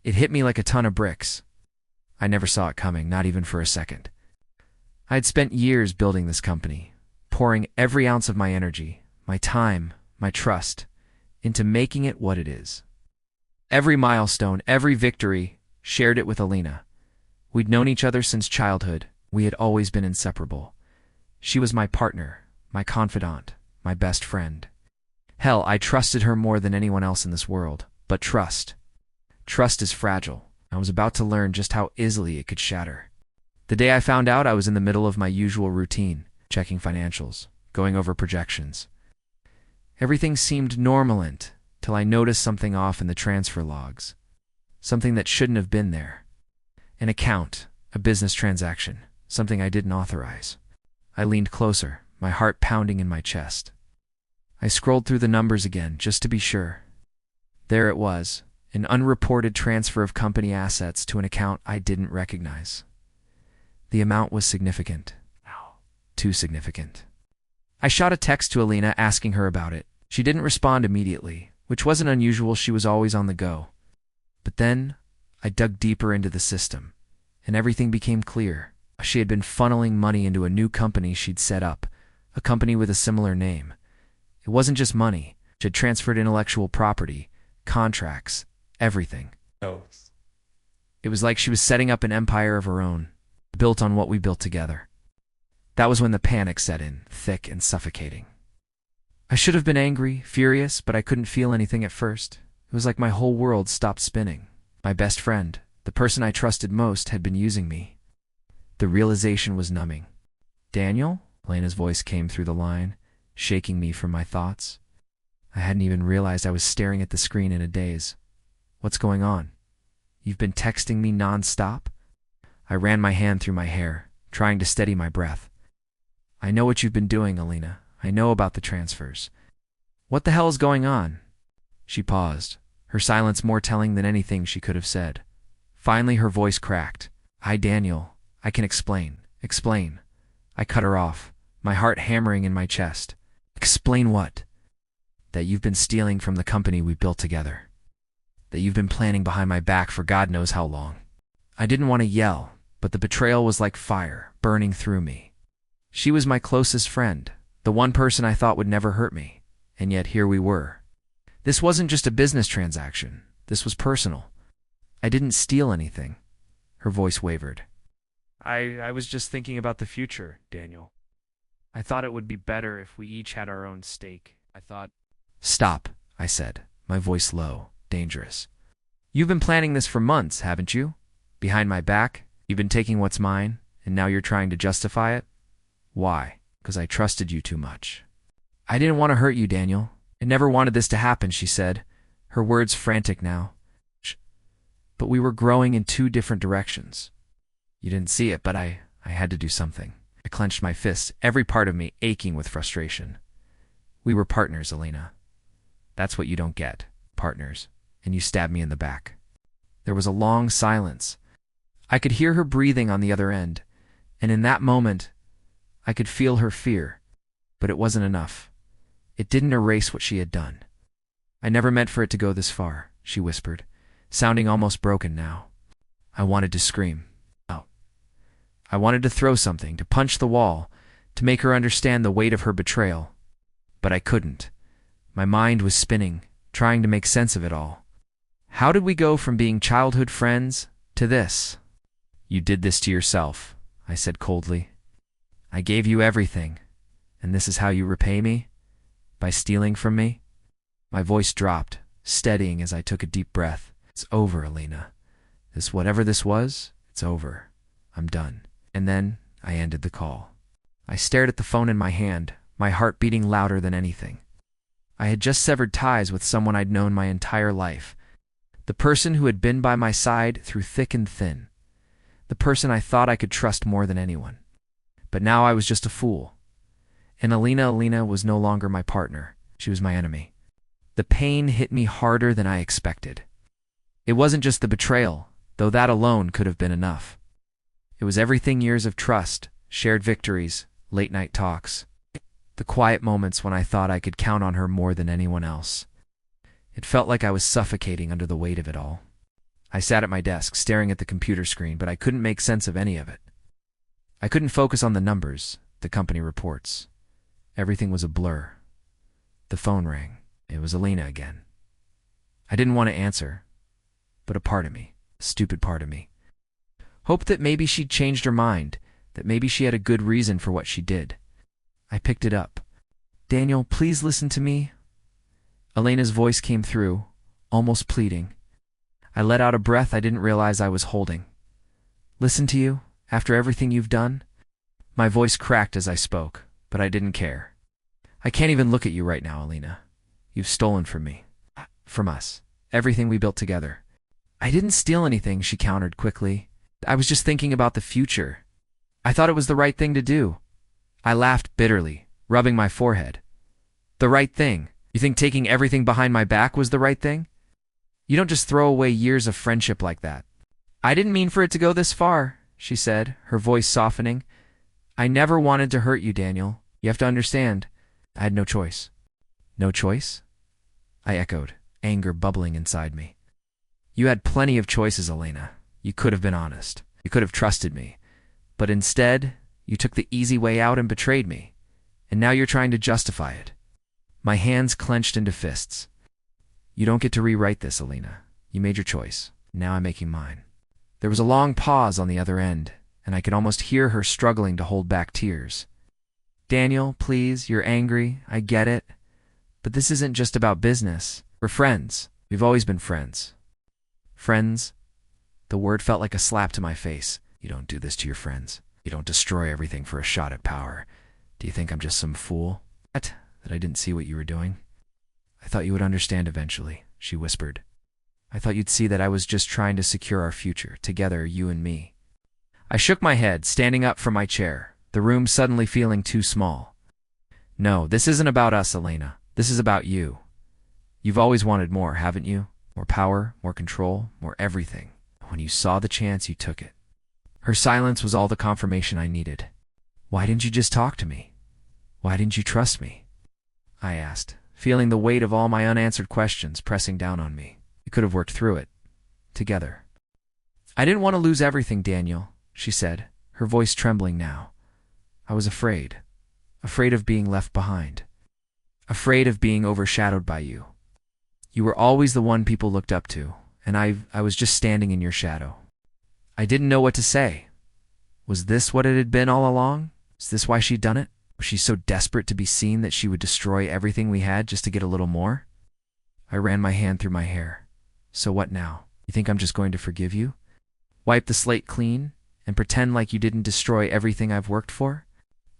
It hit me like a ton of bricks. I never saw it coming, not even for a second. I had spent years building this company, pouring every ounce of my energy, my time, my trust, into making it what it is. Every milestone, every victory, shared it with Alina. We'd known each other since childhood. We had always been inseparable. She was my partner, my confidant, my best friend. Hell, I trusted her more than anyone else in this world. But trust is fragile. I was about to learn just how easily it could shatter. The day I found out, I was in the middle of my usual routine, checking financials, going over projections. Everything seemed normal till I noticed something off in the transfer logs. Something that shouldn't have been there. An account, a business transaction, something I didn't authorize. I leaned closer, my heart pounding in my chest. I scrolled through the numbers again, just to be sure. There it was, an unreported transfer of company assets to an account I didn't recognize. The amount was significant. Too significant. I shot a text to Alina asking her about it. She didn't respond immediately, which wasn't unusual. She was always on the go. But then, I dug deeper into the system, and everything became clear. She had been funneling money into a new company she'd set up, a company with a similar name. It wasn't just money. She had transferred intellectual property, contracts, everything. It was like she was setting up an empire of her own, built on what we built together. That was when the panic set in, thick and suffocating. I should have been angry, furious, but I couldn't feel anything at first. It was like my whole world stopped spinning. My best friend, the person I trusted most, had been using me. The realization was numbing. "Daniel?" Elena's voice came through the line, shaking me from my thoughts. I hadn't even realized I was staring at the screen in a daze. "What's going on? You've been texting me non-stop?" I ran my hand through my hair, trying to steady my breath. "I know what you've been doing, Alina. I know about the transfers. What the hell is going on?" She paused, her silence more telling than anything she could have said. Finally, her voice cracked. "Hi, Daniel. I can explain. Explain." I cut her off, my heart hammering in my chest. "Explain what?" "That you've been stealing from the company we built together. That you've been planning behind my back for God knows how long." I didn't want to yell, but the betrayal was like fire, burning through me. She was my closest friend, the one person I thought would never hurt me, and yet here we were. This wasn't just a business transaction. This was personal. I didn't steal anything. Her voice wavered. I was just thinking about the future, Daniel. I thought it would be better if we each had our own stake. I thought... "Stop," I said, my voice low, dangerous. "You've been planning this for months, haven't you? Behind my back, you've been taking what's mine, and now you're trying to justify it? Why? Because I trusted you too much." "I didn't want to hurt you, Daniel. I never wanted this to happen," she said, her words frantic now. "But we were growing in two different directions. You didn't see it, but I had to do something." I clenched my fists, every part of me aching with frustration. "We were partners, Alina. That's what you don't get. Partners. And you stabbed me in the back." There was a long silence. I could hear her breathing on the other end, and in that moment, I could feel her fear. But it wasn't enough. It didn't erase what she had done. "I never meant for it to go this far," she whispered, sounding almost broken now. I wanted to scream. I wanted to throw something, to punch the wall, to make her understand the weight of her betrayal. But I couldn't. My mind was spinning, trying to make sense of it all. How did we go from being childhood friends to this? "You did this to yourself," I said coldly. "I gave you everything, and this is how you repay me? By stealing from me?" My voice dropped, steadying as I took a deep breath. "It's over, Alina. Whatever this was, it's over. I'm done." And then I ended the call. I stared at the phone in my hand, my heart beating louder than anything. I had just severed ties with someone I'd known my entire life. The person who had been by my side through thick and thin. The person I thought I could trust more than anyone. But now I was just a fool. And Alina was no longer my partner. She was my enemy. The pain hit me harder than I expected. It wasn't just the betrayal, though that alone could have been enough. It was everything: years of trust, shared victories, late-night talks. The quiet moments when I thought I could count on her more than anyone else. It felt like I was suffocating under the weight of it all. I sat at my desk, staring at the computer screen, but I couldn't make sense of any of it. I couldn't focus on the numbers, the company reports. Everything was a blur. The phone rang. It was Elena again. I didn't want to answer, but a part of me, a stupid part of me, hoped that maybe she'd changed her mind, that maybe she had a good reason for what she did. I picked it up. "Daniel, please listen to me." Elena's voice came through, almost pleading. I let out a breath I didn't realize I was holding. "Listen to you, after everything you've done?" My voice cracked as I spoke, but I didn't care. "I can't even look at you right now, Elena. You've stolen from me. From us. Everything we built together." "I didn't steal anything," she countered quickly. "I was just thinking about the future. I thought it was the right thing to do." I laughed bitterly, rubbing my forehead. "The right thing? You think taking everything behind my back was the right thing? You don't just throw away years of friendship like that." "I didn't mean for it to go this far," she said, her voice softening. "I never wanted to hurt you, Daniel. You have to understand. I had no choice." "No choice?" I echoed, anger bubbling inside me. "You had plenty of choices, Elena. You could have been honest. You could have trusted me. But instead, you took the easy way out and betrayed me. And now you're trying to justify it." My hands clenched into fists. "You don't get to rewrite this, Elena. You made your choice. Now I'm making mine." There was a long pause on the other end, and I could almost hear her struggling to hold back tears. "Daniel, please, you're angry. I get it. But this isn't just about business. We're friends. We've always been friends." "Friends?" The word felt like a slap to my face. "You don't do this to your friends. You don't destroy everything for a shot at power. Do you think I'm just some fool? What? That I didn't see what you were doing?" "I thought you would understand eventually," she whispered. "I thought you'd see that I was just trying to secure our future, together, you and me." I shook my head, standing up from my chair, the room suddenly feeling too small. "No, this isn't about us, Elena. This is about you. You've always wanted more, haven't you? More power, more control, more everything. When you saw the chance, you took it." Her silence was all the confirmation I needed. "Why didn't you just talk to me? Why didn't you trust me?" I asked, feeling the weight of all my unanswered questions pressing down on me. "We could have worked through it. Together." "I didn't want to lose everything, Daniel," she said, her voice trembling now. "I was afraid. Afraid of being left behind. Afraid of being overshadowed by you. You were always the one people looked up to, and I was just standing in your shadow. I didn't know what to say. Was this what it had been all along? Is this why she'd done it? Was she so desperate to be seen that she would destroy everything we had just to get a little more?" I ran my hand through my hair. "So what now? You think I'm just going to forgive you? Wipe the slate clean and pretend like you didn't destroy everything I've worked for?"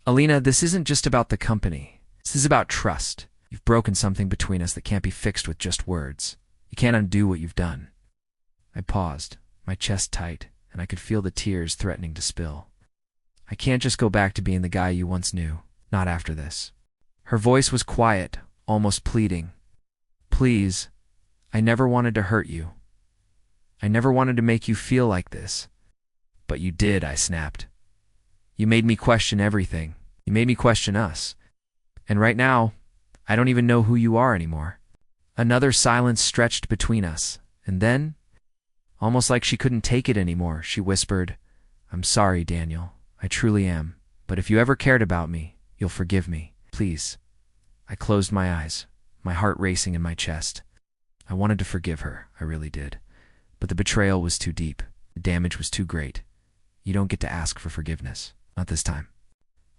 "Elena, this isn't just about the company. This is about trust. You've broken something between us that can't be fixed with just words. You can't undo what you've done." I paused, my chest tight, and I could feel the tears threatening to spill. "I can't just go back to being the guy you once knew. Not after this." Her voice was quiet, almost pleading. "Please, I never wanted to hurt you. I never wanted to make you feel like this. But you did," I snapped. "You made me question everything. You made me question us. And right now, I don't even know who you are anymore." Another silence stretched between us, and then, almost like she couldn't take it anymore, she whispered, "I'm sorry, Daniel. I truly am. But if you ever cared about me, you'll forgive me. Please." I closed my eyes, my heart racing in my chest. I wanted to forgive her, I really did. But the betrayal was too deep. The damage was too great. You don't get to ask for forgiveness. Not this time.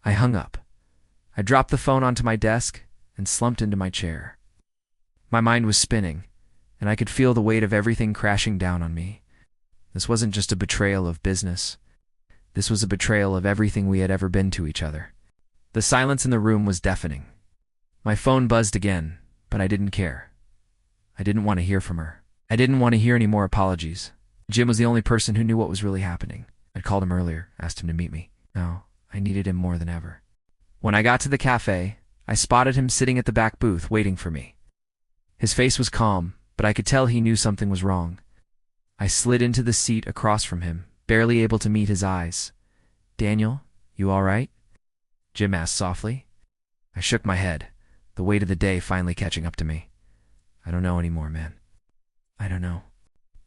I hung up. I dropped the phone onto my desk and slumped into my chair. My mind was spinning, and I could feel the weight of everything crashing down on me. This wasn't just a betrayal of business. This was a betrayal of everything we had ever been to each other. The silence in the room was deafening. My phone buzzed again, but I didn't care. I didn't want to hear from her. I didn't want to hear any more apologies. Jim was the only person who knew what was really happening. I'd called him earlier, asked him to meet me. No, I needed him more than ever. When I got to the cafe, I spotted him sitting at the back booth waiting for me. His face was calm, but I could tell he knew something was wrong. I slid into the seat across from him, barely able to meet his eyes. "Daniel, you all right?" Jim asked softly. I shook my head, the weight of the day finally catching up to me. "I don't know anymore, man. I don't know."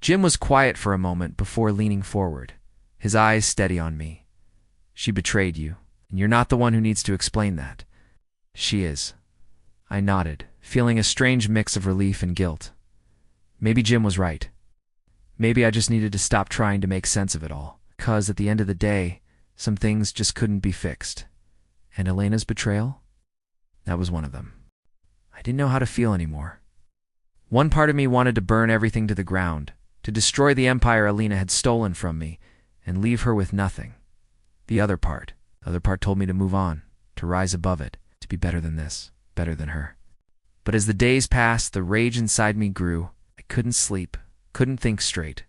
Jim was quiet for a moment before leaning forward, his eyes steady on me. She betrayed you, and you're not the one who needs to explain that. She is. I nodded, feeling a strange mix of relief and guilt. Maybe Jim was right. Maybe I just needed to stop trying to make sense of it all, because at the end of the day, some things just couldn't be fixed. And Elena's betrayal? That was one of them. I didn't know how to feel anymore. One part of me wanted to burn everything to the ground, to destroy the empire Elena had stolen from me, and leave her with nothing. The other part told me to move on, to rise above it, to be better than this, better than her. But as the days passed, the rage inside me grew. I couldn't sleep, couldn't think straight.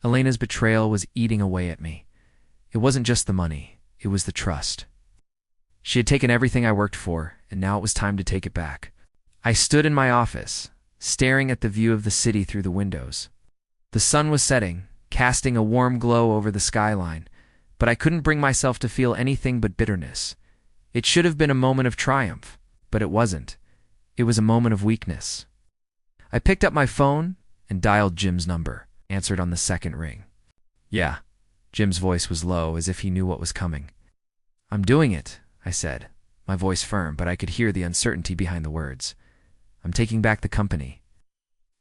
Elena's betrayal was eating away at me. It wasn't just the money, it was the trust. She had taken everything I worked for, and now it was time to take it back. I stood in my office, staring at the view of the city through the windows. The sun was setting, casting a warm glow over the skyline, but I couldn't bring myself to feel anything but bitterness. It should have been a moment of triumph, but it wasn't. It was a moment of weakness. I picked up my phone and dialed Jim's number, answered on the second ring. Yeah, Jim's voice was low, as if he knew what was coming. I'm doing it, I said, my voice firm, but I could hear the uncertainty behind the words. I'm taking back the company.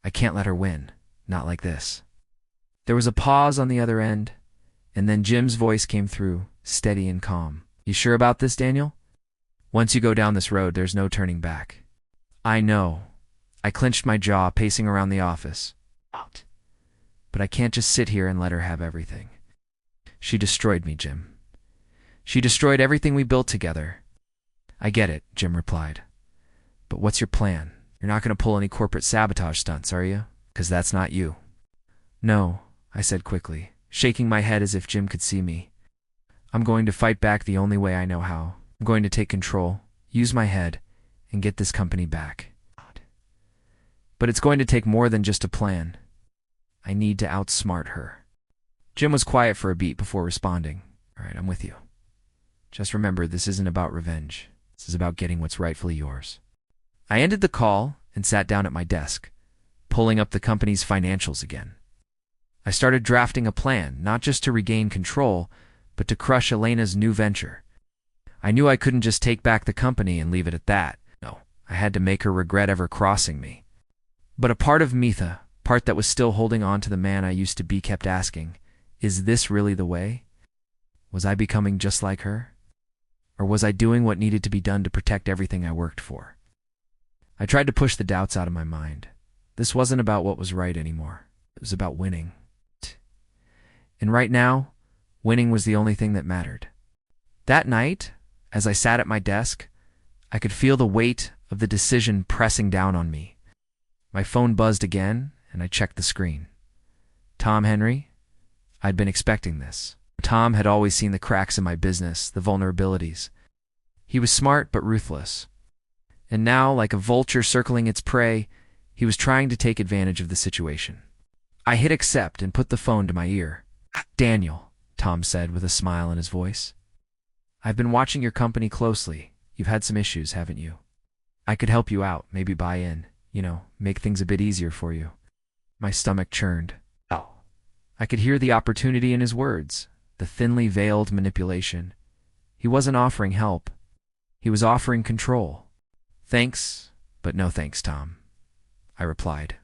I can't let her win, not like this. There was a pause on the other end, and then Jim's voice came through, steady and calm. You sure about this, Daniel? Once you go down this road, there's no turning back. I know. I clenched my jaw, pacing around the office. Out. But I can't just sit here and let her have everything. She destroyed me, Jim. She destroyed everything we built together. I get it, Jim replied. But what's your plan? You're not going to pull any corporate sabotage stunts, are you? 'Cause that's not you. No, I said quickly, shaking my head as if Jim could see me. I'm going to fight back the only way I know how. I'm going to take control, use my head, and get this company back. But it's going to take more than just a plan. I need to outsmart her. Jim was quiet for a beat before responding. All right, I'm with you. Just remember, this isn't about revenge. This is about getting what's rightfully yours. I ended the call and sat down at my desk, pulling up the company's financials again. I started drafting a plan, not just to regain control, but to crush Elena's new venture. I knew I couldn't just take back the company and leave it at that. No, I had to make her regret ever crossing me. But a part of Mitha, part that was still holding on to the man I used to be, kept asking, is this really the way? Was I becoming just like her? Or was I doing what needed to be done to protect everything I worked for? I tried to push the doubts out of my mind. This wasn't about what was right anymore. It was about winning. And right now, winning was the only thing that mattered. That night, as I sat at my desk, I could feel the weight of the decision pressing down on me. My phone buzzed again, and I checked the screen. Tom Henry? I'd been expecting this. Tom had always seen the cracks in my business, the vulnerabilities. He was smart but ruthless. And now, like a vulture circling its prey, he was trying to take advantage of the situation. I hit accept and put the phone to my ear. Daniel, Tom said with a smile in his voice. I've been watching your company closely. You've had some issues, haven't you? I could help you out, maybe buy in, make things a bit easier for you. My stomach churned. Oh. I could hear the opportunity in his words, the thinly veiled manipulation. He wasn't offering help. He was offering control. Thanks, but no thanks, Tom, I replied,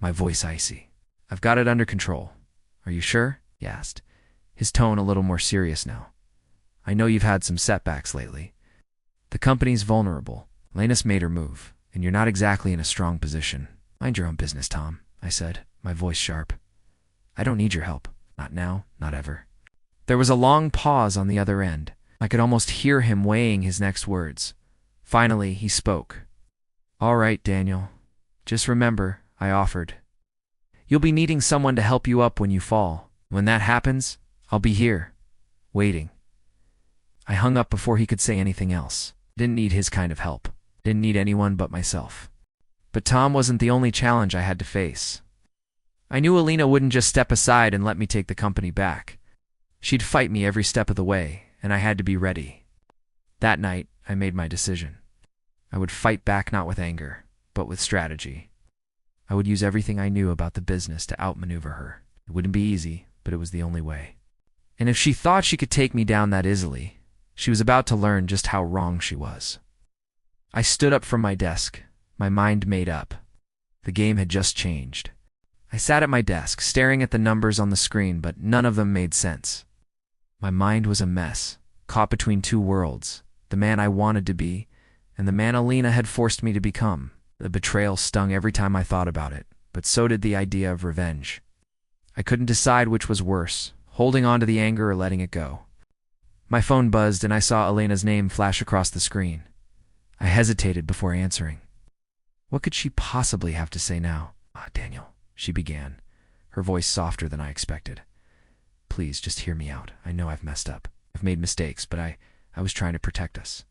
my voice icy. I've got it under control. Are you sure? He asked, his tone a little more serious now. I know you've had some setbacks lately. The company's vulnerable. Elena's made her move, and you're not exactly in a strong position. Mind your own business, Tom, I said, my voice sharp. I don't need your help. Not now, not ever. There was a long pause on the other end. I could almost hear him weighing his next words. Finally, he spoke. All right, Daniel. Just remember, I offered. You'll be needing someone to help you up when you fall. When that happens, I'll be here, waiting. I hung up before he could say anything else. Didn't need his kind of help. Didn't need anyone but myself. But Tom wasn't the only challenge I had to face. I knew Elena wouldn't just step aside and let me take the company back. She'd fight me every step of the way, and I had to be ready. That night, I made my decision. I would fight back not with anger, but with strategy. I would use everything I knew about the business to outmaneuver her. It wouldn't be easy, but it was the only way. And if she thought she could take me down that easily, she was about to learn just how wrong she was. I stood up from my desk, my mind made up. The game had just changed. I sat at my desk, staring at the numbers on the screen, but none of them made sense. My mind was a mess, caught between two worlds, the man I wanted to be and the man Alina had forced me to become. The betrayal stung every time I thought about it, but so did the idea of revenge. I couldn't decide which was worse, holding on to the anger or letting it go. My phone buzzed and I saw Elena's name flash across the screen. I hesitated before answering. What could she possibly have to say now? Daniel, she began, her voice softer than I expected. Please, just hear me out. I know I've messed up. I've made mistakes, but I was trying to protect us.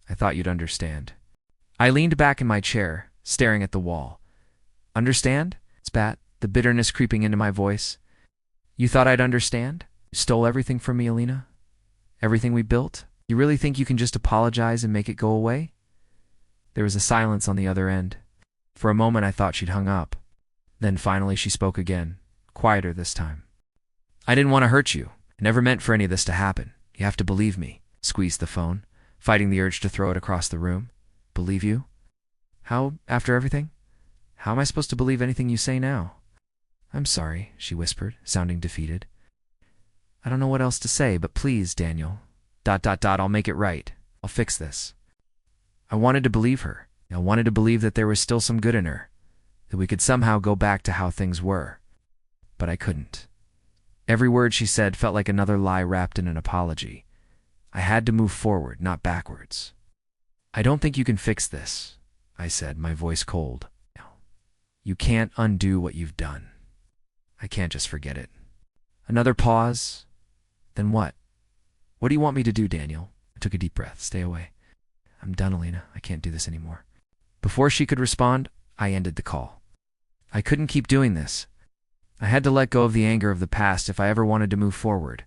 I thought you'd understand. I leaned back in my chair, staring at the wall. Understand? Spat, the bitterness creeping into my voice. You thought I'd understand? You stole everything from me, Alina? Everything we built? You really think you can just apologize and make it go away? There was a silence on the other end. For a moment I thought she'd hung up. Then finally she spoke again, quieter this time. I didn't want to hurt you. I never meant for any of this to happen. You have to believe me. Squeezed the phone, fighting the urge to throw it across the room. Believe you? How, after everything? How am I supposed to believe anything you say now? I'm sorry, she whispered, sounding defeated. I don't know what else to say, but please, Daniel. ... I'll make it right. I'll fix this. I wanted to believe her. I wanted to believe that there was still some good in her, that we could somehow go back to how things were. But I couldn't. Every word she said felt like another lie wrapped in an apology. I had to move forward, not backwards. I don't think you can fix this, I said, my voice cold. You can't undo what you've done. I can't just forget it. Another pause. Then what? What do you want me to do, Daniel? I took a deep breath. Stay away. I'm done, Alina. I can't do this anymore. Before she could respond, I ended the call. I couldn't keep doing this. I had to let go of the anger of the past if I ever wanted to move forward.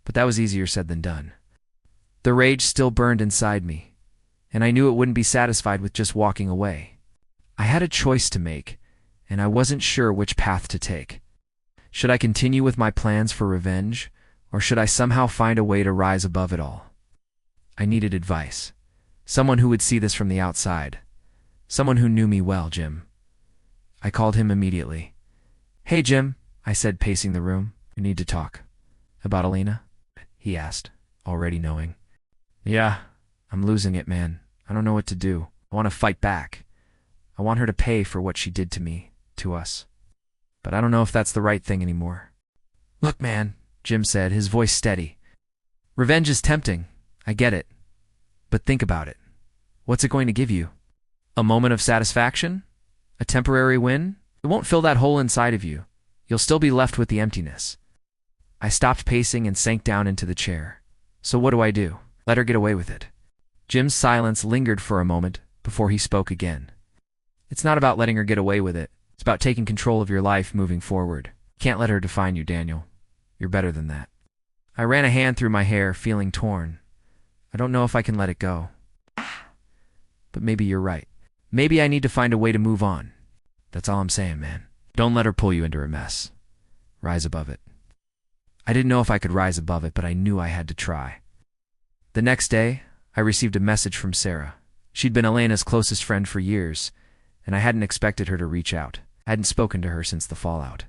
But that was easier said than done. The rage still burned inside me, and I knew it wouldn't be satisfied with just walking away. I had a choice to make, and I wasn't sure which path to take. Should I continue with my plans for revenge, or should I somehow find a way to rise above it all? I needed advice. Someone who would see this from the outside. Someone who knew me well, Jim. I called him immediately. Hey, Jim, I said, pacing the room. You need to talk. About Alina? He asked, already knowing. Yeah, I'm losing it, man. I don't know what to do. I want to fight back. I want her to pay for what she did to me, to us. But I don't know if that's the right thing anymore. Look, man, Jim said, his voice steady. Revenge is tempting. I get it. But think about it. What's it going to give you? A moment of satisfaction? A temporary win? It won't fill that hole inside of you. You'll still be left with the emptiness. I stopped pacing and sank down into the chair. So what do? Let her get away with it. Jim's silence lingered for a moment before he spoke again. It's not about letting her get away with it. It's about taking control of your life moving forward. Can't let her define you, Daniel. You're better than that. I ran a hand through my hair, feeling torn. I don't know if I can let it go. But maybe you're right. Maybe I need to find a way to move on. That's all I'm saying, man. Don't let her pull you into a mess. Rise above it. I didn't know if I could rise above it, but I knew I had to try. The next day, I received a message from Sarah. She'd been Elena's closest friend for years, and I hadn't expected her to reach out. I hadn't spoken to her since the fallout.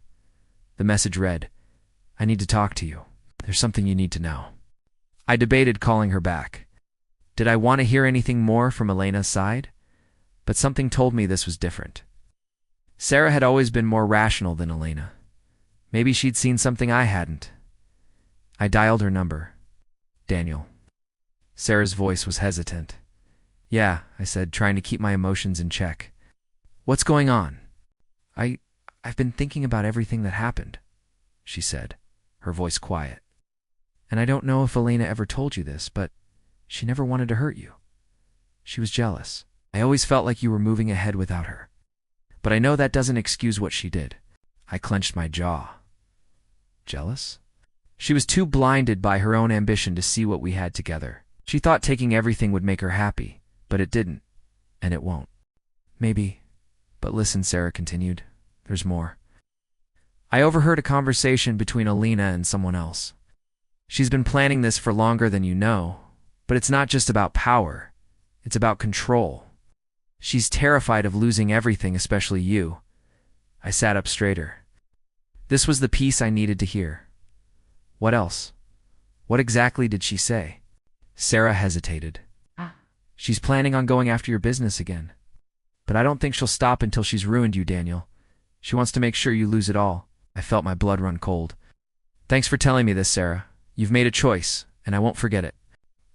The message read, I need to talk to you. There's something you need to know. I debated calling her back. Did I want to hear anything more from Elena's side? But something told me this was different. Sarah had always been more rational than Elena. Maybe she'd seen something I hadn't. I dialed her number. Daniel. Sarah's voice was hesitant. Yeah, I said, trying to keep my emotions in check. What's going on? I've been thinking about everything that happened, she said, her voice quiet. And I don't know if Elena ever told you this, but she never wanted to hurt you. She was jealous. I always felt like you were moving ahead without her. But I know that doesn't excuse what she did. I clenched my jaw. Jealous? She was too blinded by her own ambition to see what we had together. She thought taking everything would make her happy, but it didn't, and it won't. Maybe But listen, Sarah continued. There's more. I overheard a conversation between Alina and someone else. She's been planning this for longer than you know, but it's not just about power. It's about control. She's terrified of losing everything, especially you. I sat up straighter. This was the piece I needed to hear. What else? What exactly did she say? Sarah hesitated. She's planning on going after your business again. But I don't think she'll stop until she's ruined you, Daniel. She wants to make sure you lose it all. I felt my blood run cold. Thanks for telling me this, Sarah. You've made a choice, and I won't forget it.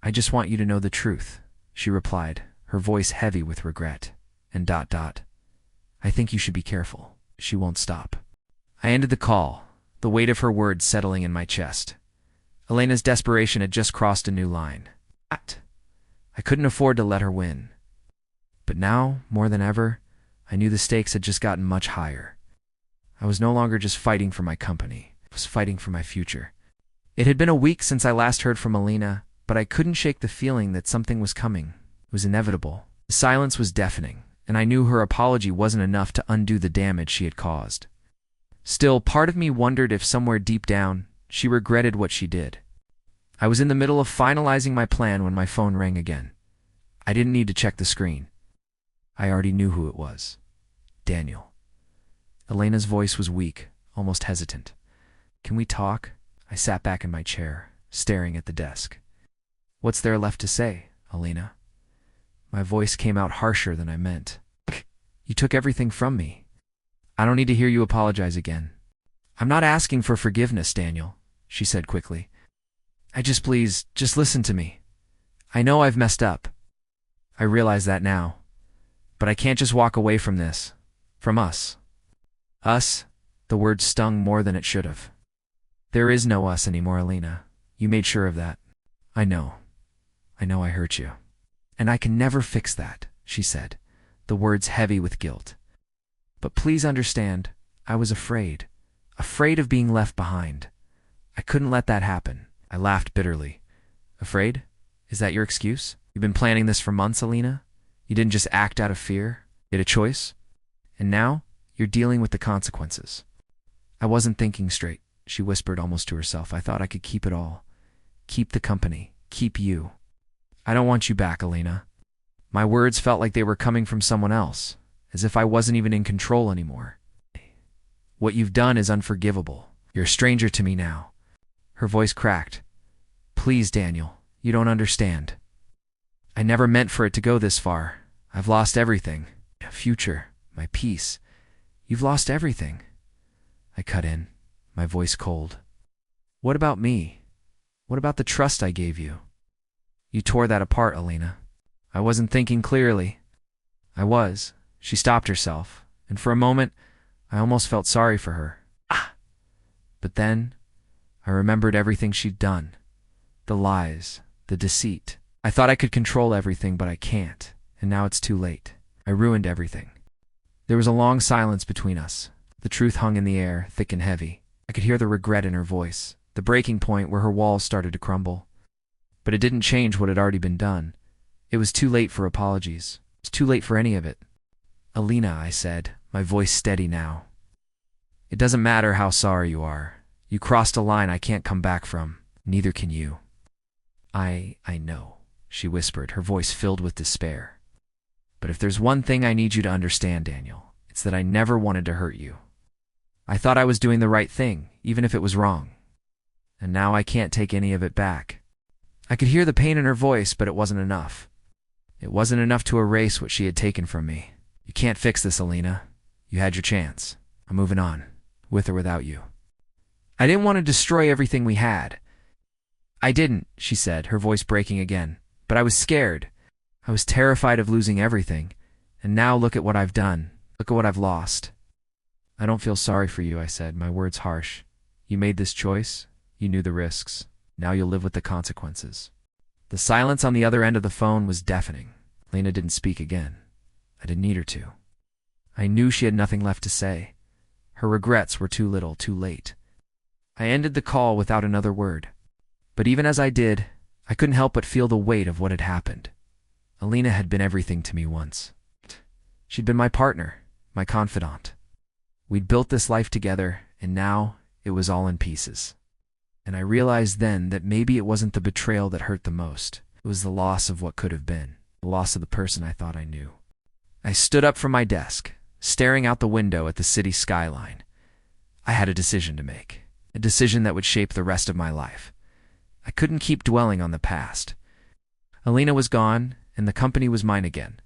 I just want you to know the truth, she replied, her voice heavy with regret. And ... I think you should be careful. She won't stop. I ended the call, the weight of her words settling in my chest. Elena's desperation had just crossed a new line. I couldn't afford to let her win. But now, more than ever, I knew the stakes had just gotten much higher. I was no longer just fighting for my company. I was fighting for my future. It had been a week since I last heard from Alina, but I couldn't shake the feeling that something was coming. It was inevitable. The silence was deafening, and I knew her apology wasn't enough to undo the damage she had caused. Still, part of me wondered if somewhere deep down, she regretted what she did. I was in the middle of finalizing my plan when my phone rang again. I didn't need to check the screen. I already knew who it was. Daniel. Elena's voice was weak, almost hesitant. Can we talk? I sat back in my chair, staring at the desk. What's there left to say, Alina? My voice came out harsher than I meant. You took everything from me. I don't need to hear you apologize again. I'm not asking for forgiveness, Daniel, she said quickly. Please, just listen to me. I know I've messed up. I realize that now. But I can't just walk away from this. From us. Us? The word stung more than it should have. There is no us anymore, Alina. You made sure of that. I know. I know I hurt you. And I can never fix that, she said, the words heavy with guilt. But please understand, I was afraid. Afraid of being left behind. I couldn't let that happen. I laughed bitterly. Afraid? Is that your excuse? You've been planning this for months, Alina? You didn't just act out of fear? You had a choice? And now, you're dealing with the consequences. I wasn't thinking straight, she whispered almost to herself. I thought I could keep it all. Keep the company. Keep you. I don't want you back, Alina. My words felt like they were coming from someone else, as if I wasn't even in control anymore. What you've done is unforgivable. You're a stranger to me now. Her voice cracked. Please, Daniel, you don't understand. I never meant for it to go this far. I've lost everything. My future, my peace. You've lost everything. I cut in, my voice cold. What about me? What about the trust I gave you? You tore that apart, Alina. I wasn't thinking clearly. I was. She stopped herself, and for a moment, I almost felt sorry for her. But then, I remembered everything she'd done. The lies, the deceit. I thought I could control everything, but I can't, and now it's too late. I ruined everything. There was a long silence between us. The truth hung in the air, thick and heavy. I could hear the regret in her voice, the breaking point where her walls started to crumble. But it didn't change what had already been done. It was too late for apologies. It was too late for any of it. Alina, I said, my voice steady now. It doesn't matter how sorry you are. You crossed a line I can't come back from. Neither can you. I know, she whispered, her voice filled with despair. But if there's one thing I need you to understand, Daniel, it's that I never wanted to hurt you. I thought I was doing the right thing, even if it was wrong. And now I can't take any of it back. I could hear the pain in her voice, but it wasn't enough. It wasn't enough to erase what she had taken from me. You can't fix this, Alina. You had your chance. I'm moving on, with or without you. I didn't want to destroy everything we had. I didn't, she said, her voice breaking again. But I was scared. I was terrified of losing everything. And now look at what I've done. Look at what I've lost. I don't feel sorry for you, I said, my words harsh. You made this choice. You knew the risks. Now you'll live with the consequences. The silence on the other end of the phone was deafening. Lena didn't speak again. I didn't need her to. I knew she had nothing left to say. Her regrets were too little, too late. I ended the call without another word. But even as I did, I couldn't help but feel the weight of what had happened. Alina had been everything to me once. She'd been my partner, my confidant. We'd built this life together, and now it was all in pieces. And I realized then that maybe it wasn't the betrayal that hurt the most. It was the loss of what could have been, the loss of the person I thought I knew. I stood up from my desk, staring out the window at the city skyline. I had a decision to make, a decision that would shape the rest of my life. I couldn't keep dwelling on the past. Alina was gone, and the company was mine again.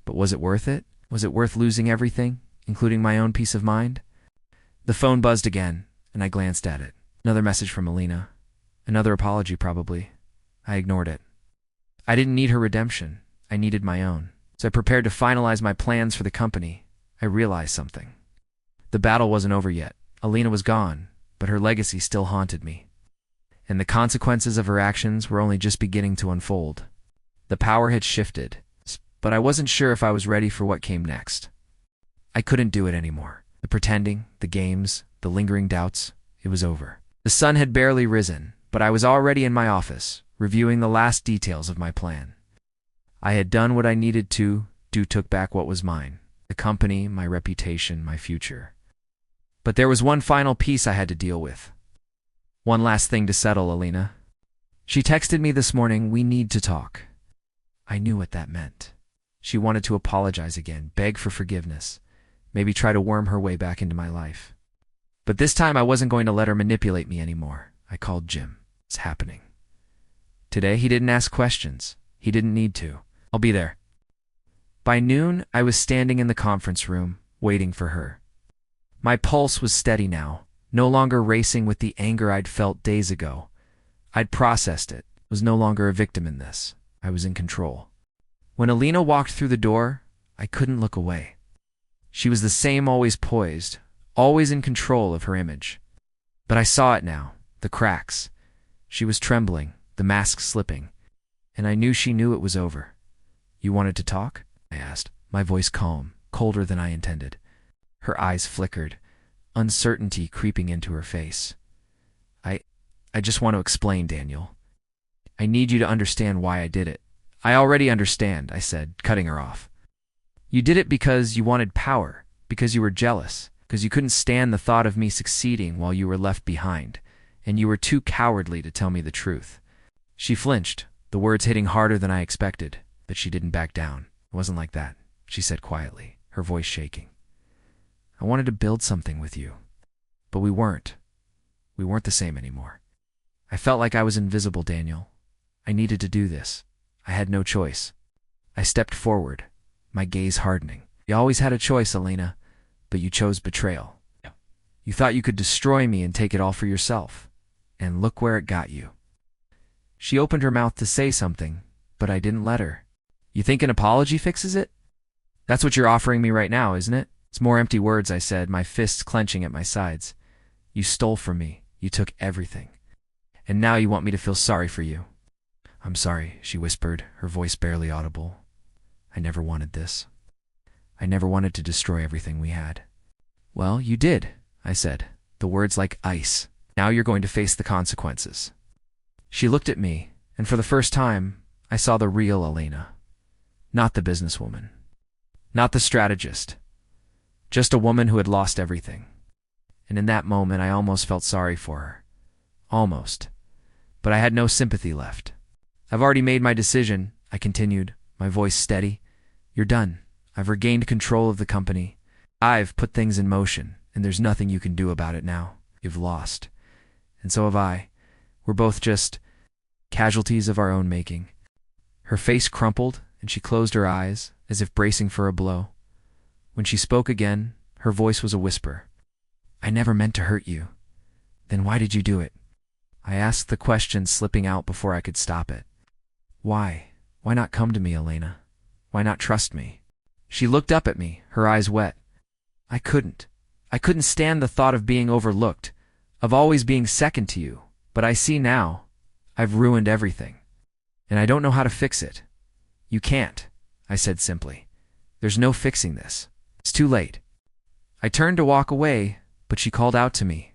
But was it worth it? Was it worth losing everything, including my own peace of mind? The phone buzzed again, and I glanced at it. Another message from Alina. Another apology, probably. I ignored it. I didn't need her redemption. I needed my own. So I prepared to finalize my plans for the company. I realized something. The battle wasn't over yet. Alina was gone, but her legacy still haunted me. And the consequences of her actions were only just beginning to unfold. The power had shifted, but I wasn't sure if I was ready for what came next. I couldn't do it anymore. The pretending, the games, the lingering doubts, it was over. The sun had barely risen, but I was already in my office, reviewing the last details of my plan. I had done what I needed to do, took back what was mine, the company, my reputation, my future. But there was one final piece I had to deal with. One last thing to settle, Alina. She texted me this morning, "We need to talk." I knew what that meant. She wanted to apologize again, beg for forgiveness, maybe try to worm her way back into my life. But this time I wasn't going to let her manipulate me anymore. I called Jim. It's happening. Today he didn't ask questions. He didn't need to. I'll be there. By noon, I was standing in the conference room, waiting for her. My pulse was steady now, no longer racing with the anger I'd felt days ago. I'd processed it, was no longer a victim in this. I was in control. When Alina walked through the door, I couldn't look away. She was the same, always poised, always in control of her image. But I saw it now, the cracks. She was trembling, the mask slipping, and I knew she knew it was over. "You wanted to talk?" I asked, my voice calm, colder than I intended. Her eyes flickered, uncertainty creeping into her face. I just want to explain, Daniel. I need you to understand why I did it." "I already understand," I said, cutting her off. "You did it because you wanted power, because you were jealous, because you couldn't stand the thought of me succeeding while you were left behind, and you were too cowardly to tell me the truth." She flinched, the words hitting harder than I expected, but she didn't back down. "It wasn't like that," she said quietly, her voice shaking. "I wanted to build something with you, but we weren't. We weren't the same anymore. I felt like I was invisible, Daniel. I needed to do this. I had no choice." I stepped forward, my gaze hardening. "You always had a choice, Alina, but you chose betrayal. You thought you could destroy me and take it all for yourself. And look where it got you." She opened her mouth to say something, but I didn't let her. "You think an apology fixes it? That's what you're offering me right now, isn't it?" "It's more empty words," I said, my fists clenching at my sides. "You stole from me. You took everything. And now you want me to feel sorry for you." "I'm sorry," she whispered, her voice barely audible. "I never wanted this. I never wanted to destroy everything we had." "Well, you did," I said, the words like ice. "Now you're going to face the consequences." She looked at me, and for the first time, I saw the real Alina. Not the businesswoman. Not the strategist. Just a woman who had lost everything. And in that moment, I almost felt sorry for her. Almost. But I had no sympathy left. "I've already made my decision," I continued, my voice steady. "You're done. I've regained control of the company. I've put things in motion, and there's nothing you can do about it now. You've lost. And so have I. We're both just casualties of our own making." Her face crumpled, and she closed her eyes, as if bracing for a blow. When she spoke again, her voice was a whisper. "I never meant to hurt you. Then why did you do it?" I asked the question, slipping out before I could stop it. "Why? Why not come to me, Elena? Why not trust me?" She looked up at me, her eyes wet. I couldn't stand the thought of being overlooked, of always being second to you. But I see now. I've ruined everything. And I don't know how to fix it. "You can't," I said simply. "There's no fixing this. It's too late." I turned to walk away, but she called out to me.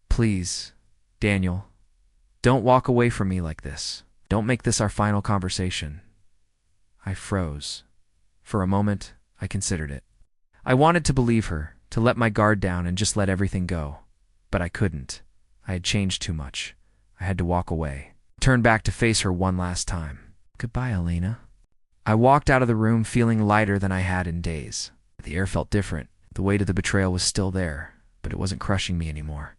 "Please, Daniel, don't walk away from me like this. Don't make this our final conversation." I froze. For a moment, I considered it. I wanted to believe her, to let my guard down and just let everything go. But I couldn't. I had changed too much. I had to walk away. Turn back to face her one last time. Goodbye, Elena. I walked out of the room feeling lighter than I had in days. The air felt different. The weight of the betrayal was still there, but it wasn't crushing me anymore.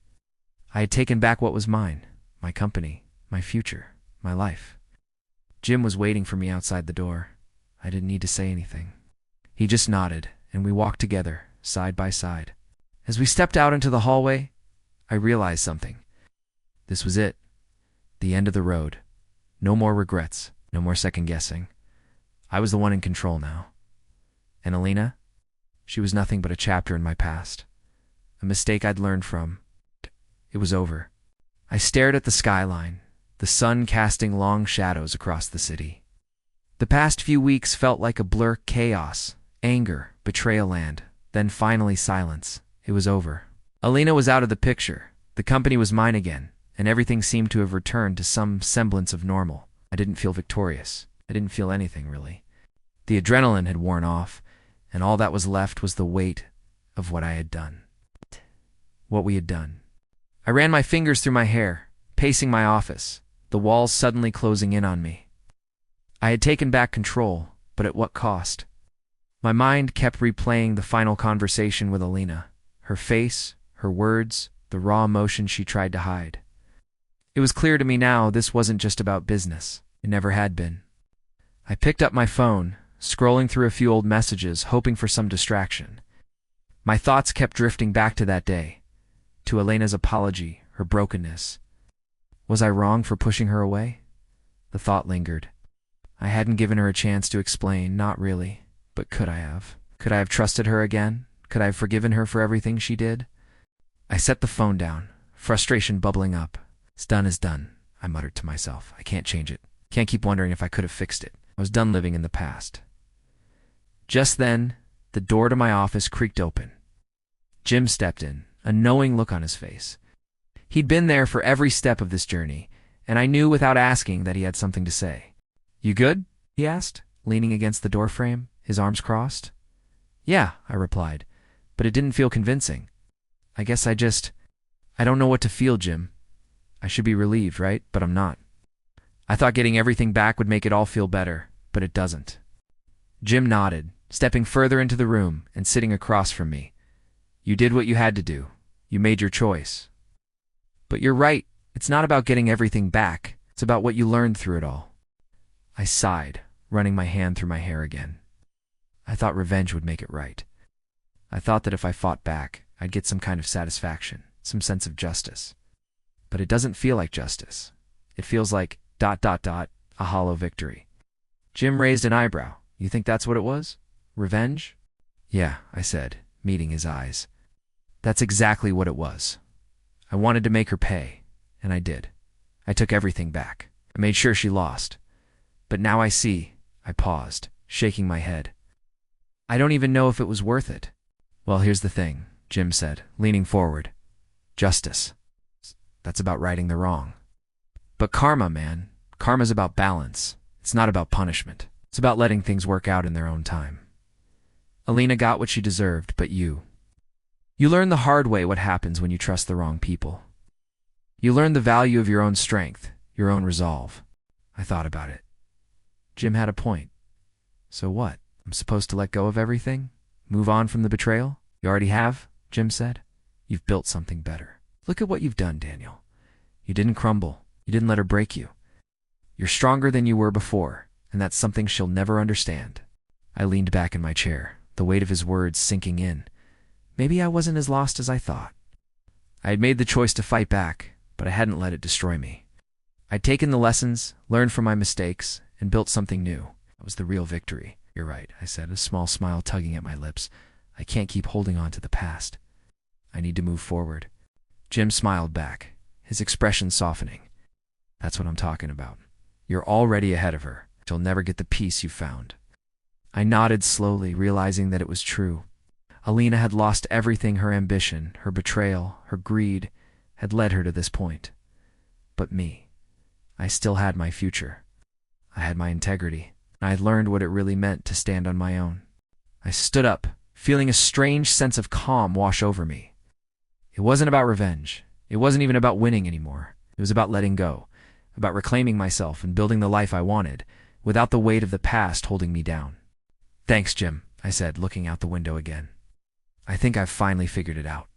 I had taken back what was mine, my company, my future, my life. Jim was waiting for me outside the door. I didn't need to say anything. He just nodded, and we walked together, side by side. As we stepped out into the hallway, I realized something. This was it. The end of the road. No more regrets, no more second-guessing. I was the one in control now. And Alina? She was nothing but a chapter in my past. A mistake I'd learned from. It was over. I stared at the skyline, the sun casting long shadows across the city. The past few weeks felt like a blur: chaos, anger, betrayal land, then finally silence. It was over. Alina was out of the picture. The company was mine again, and everything seemed to have returned to some semblance of normal. I didn't feel victorious. I didn't feel anything, really. The adrenaline had worn off, and all that was left was the weight of what I had done. What we had done. I ran my fingers through my hair, pacing my office, the walls suddenly closing in on me. I had taken back control, but at what cost? My mind kept replaying the final conversation with Alina, her face, her words, the raw emotion she tried to hide. It was clear to me now this wasn't just about business. It never had been. I picked up my phone, scrolling through a few old messages, hoping for some distraction. My thoughts kept drifting back to that day, to Elena's apology, her brokenness. Was I wrong for pushing her away? The thought lingered. I hadn't given her a chance to explain, not really, but could I have? Could I have trusted her again? Could I have forgiven her for everything she did? I set the phone down, frustration bubbling up. It's done is done, I muttered to myself. I can't change it. Can't keep wondering if I could have fixed it. I was done living in the past. Just then, the door to my office creaked open. Jim stepped in, a knowing look on his face. He'd been there for every step of this journey, and I knew without asking that he had something to say. You good? He asked, leaning against the doorframe, his arms crossed. Yeah, I replied, but it didn't feel convincing. I guess I don't know what to feel, Jim. I should be relieved, right? But I'm not. I thought getting everything back would make it all feel better, but it doesn't. Jim nodded, stepping further into the room and sitting across from me. You did what you had to do. You made your choice. But you're right. It's not about getting everything back. It's about what you learned through it all. I sighed, running my hand through my hair again. I thought revenge would make it right. I thought that if I fought back, I'd get some kind of satisfaction, some sense of justice. But it doesn't feel like justice. It feels like ... a hollow victory. Jim raised an eyebrow. You think that's what it was? Revenge? Yeah, I said, meeting his eyes. That's exactly what it was. I wanted to make her pay, and I did. I took everything back. I made sure she lost. But now I see. I paused, shaking my head. I don't even know if it was worth it. Well, here's the thing, Jim said, leaning forward. Justice. That's about righting the wrong. But karma, man. Karma's about balance. It's not about punishment. It's about letting things work out in their own time. Alina got what she deserved, but you. You learn the hard way what happens when you trust the wrong people. You learn the value of your own strength, your own resolve. I thought about it. Jim had a point. So what? I'm supposed to let go of everything? Move on from the betrayal? You already have, Jim said. You've built something better. Look at what you've done, Daniel. You didn't crumble. You didn't let her break you. You're stronger than you were before, and that's something she'll never understand. I leaned back in my chair, the weight of his words sinking in. Maybe I wasn't as lost as I thought. I had made the choice to fight back, but I hadn't let it destroy me. I'd taken the lessons, learned from my mistakes, and built something new. That was the real victory. You're right, I said, a small smile tugging at my lips. I can't keep holding on to the past. I need to move forward. Jim smiled back, his expression softening. That's what I'm talking about. You're already ahead of her. She'll never get the peace you found. I nodded slowly, realizing that it was true. Alina had lost everything: her ambition, her betrayal, her greed had led her to this point. But me, I still had my future. I had my integrity. I had learned what it really meant to stand on my own. I stood up, feeling a strange sense of calm wash over me. It wasn't about revenge. It wasn't even about winning anymore. It was about letting go, about reclaiming myself and building the life I wanted, without the weight of the past holding me down. "Thanks, Jim," I said, looking out the window again. "I think I've finally figured it out.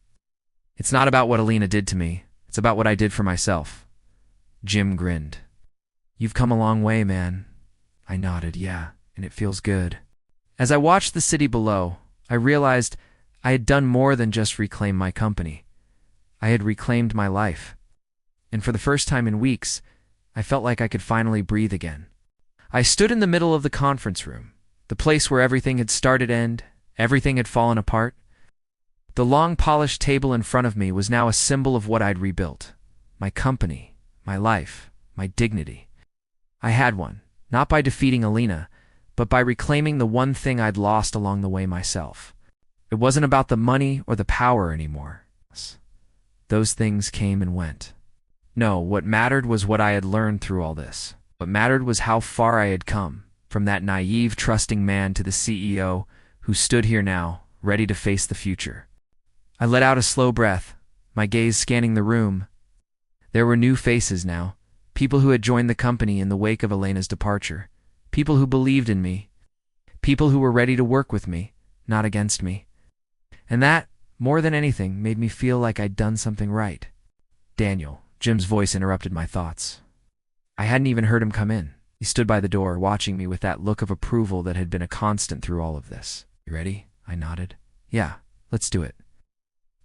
It's not about what Alina did to me. It's about what I did for myself." Jim grinned. "You've come a long way, man." I nodded, "Yeah, and it feels good." As I watched the city below, I realized I had done more than just reclaim my company. I had reclaimed my life. And for the first time in weeks, I felt like I could finally breathe again. I stood in the middle of the conference room, the place where everything had started and everything had fallen apart. The long polished table in front of me was now a symbol of what I'd rebuilt. My company, my life, my dignity. I had one, not by defeating Alina, but by reclaiming the one thing I'd lost along the way myself. It wasn't about the money or the power anymore. Those things came and went. No, what mattered was what I had learned through all this. What mattered was how far I had come, from that naive, trusting man to the CEO who stood here now, ready to face the future. I let out a slow breath, my gaze scanning the room. There were new faces now, people who had joined the company in the wake of Elena's departure, people who believed in me, people who were ready to work with me, not against me. And that, more than anything, made me feel like I'd done something right. "Daniel," Jim's voice interrupted my thoughts. I hadn't even heard him come in. He stood by the door, watching me with that look of approval that had been a constant through all of this. "You ready?" I nodded. "Yeah, let's do it."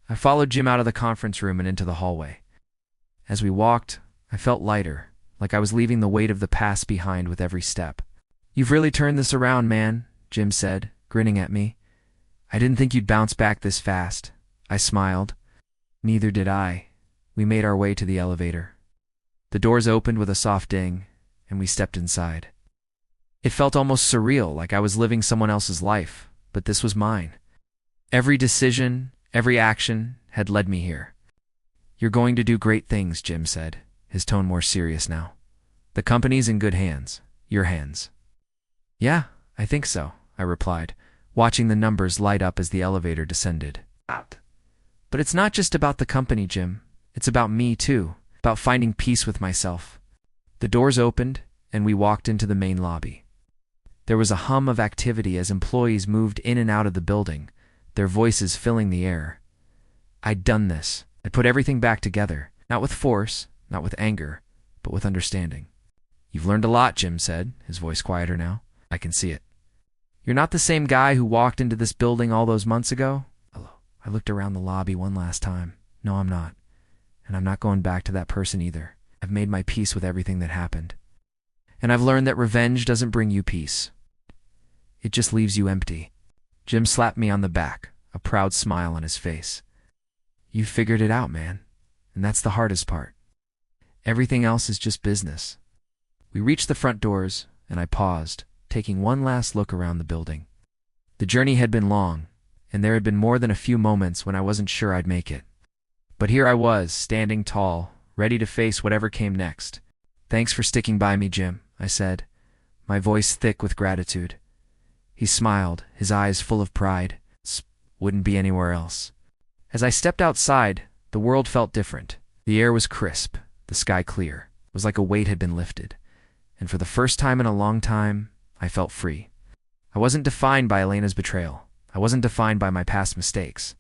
I followed Jim out of the conference room and into the hallway. As we walked, I felt lighter, like I was leaving the weight of the past behind with every step. "You've really turned this around, man," Jim said, grinning at me. "I didn't think you'd bounce back this fast." I smiled. "Neither did I." We made our way to the elevator. The doors opened with a soft ding, and we stepped inside. It felt almost surreal, like I was living someone else's life, but this was mine. Every decision, every action had led me here. "You're going to do great things," Jim said, his tone more serious now. "The company's in good hands. Your hands." "Yeah, I think so," I replied, watching the numbers light up as the elevator descended. "But it's not just about the company, Jim. It's about me, too, about finding peace with myself." The doors opened, and we walked into the main lobby. There was a hum of activity as employees moved in and out of the building, their voices filling the air. I'd done this. I'd put everything back together, not with force, not with anger, but with understanding. "You've learned a lot," Jim said, his voice quieter now. "I can see it." "You're not the same guy who walked into this building all those months ago?" I looked around the lobby one last time. "No, I'm not. And I'm not going back to that person either. I've made my peace with everything that happened. And I've learned that revenge doesn't bring you peace. It just leaves you empty." Jim slapped me on the back, a proud smile on his face. "You figured it out, man. And that's the hardest part. Everything else is just business." We reached the front doors, and I paused, taking one last look around the building. The journey had been long, and there had been more than a few moments when I wasn't sure I'd make it. But here I was, standing tall, ready to face whatever came next. "Thanks for sticking by me, Jim," I said, my voice thick with gratitude. He smiled, his eyes full of pride. Wouldn't be anywhere else. As I stepped outside, the world felt different. The air was crisp, the sky clear. It was like a weight had been lifted. And for the first time in a long time, I felt free. I wasn't defined by Elena's betrayal. I wasn't defined by my past mistakes.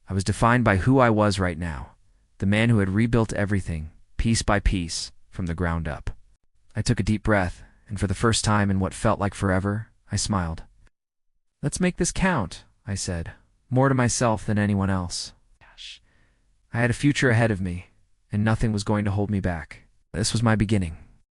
I was defined by who I was right now, the man who had rebuilt everything, piece by piece, from the ground up. I took a deep breath, and for the first time in what felt like forever, I smiled. "Let's make this count," I said, more to myself than anyone else. I had a future ahead of me, and nothing was going to hold me back. This was my beginning.